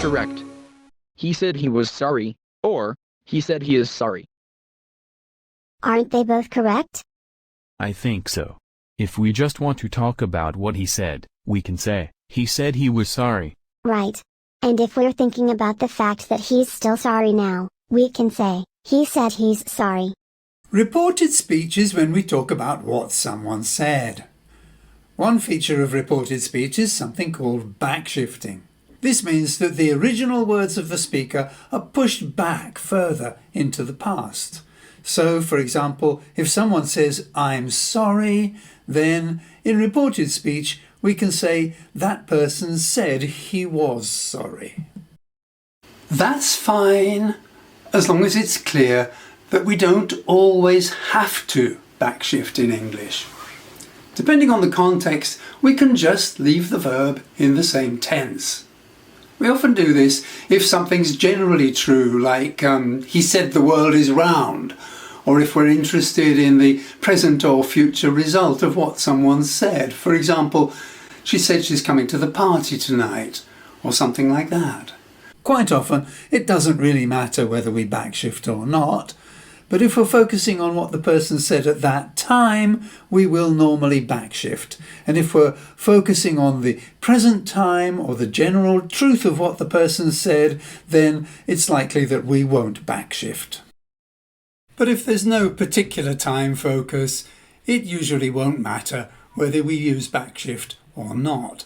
correct. He said he was sorry, or he said he is sorry. Aren't they both correct? I think so. If we just want to talk about what he said, we can say, he said he was sorry. Right. And if we're thinking about the fact that he's still sorry now, we can say, he said he's sorry. Reported speech is when we talk about what someone said. One feature of reported speech is something called backshifting. This means that the original words of the speaker are pushed back further into the past. So, for example, if someone says, "I'm sorry," then in reported speech we can say that person said he was sorry. That's fine, as long as it's clear that we don't always have to backshift in English. Depending on the context, we can just leave the verb in the same tense. We often do this if something's generally true, like he said the world is round, or if we're interested in the present or future result of what someone said. For example, she said she's coming to the party tonight, or something like that. Quite often, it doesn't really matter whether we backshift or not, but if we're focusing on what the person said at that time, we will normally backshift. And if we're focusing on the present time or the general truth of what the person said, then it's likely that we won't backshift. But if there's no particular time focus, it usually won't matter whether we use backshift or not.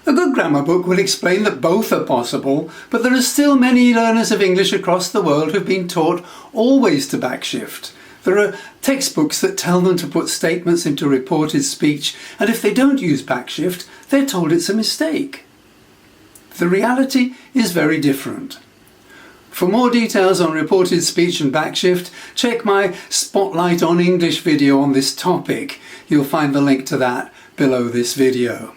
A good grammar book will explain that both are possible, but there are still many learners of English across the world who've been taught always to backshift. There are textbooks that tell them to put statements into reported speech, and if they don't use backshift, they're told it's a mistake. The reality is very different. For more details on reported speech and backshift, check my Spotlight on English video on this topic. You'll find the link to that below this video.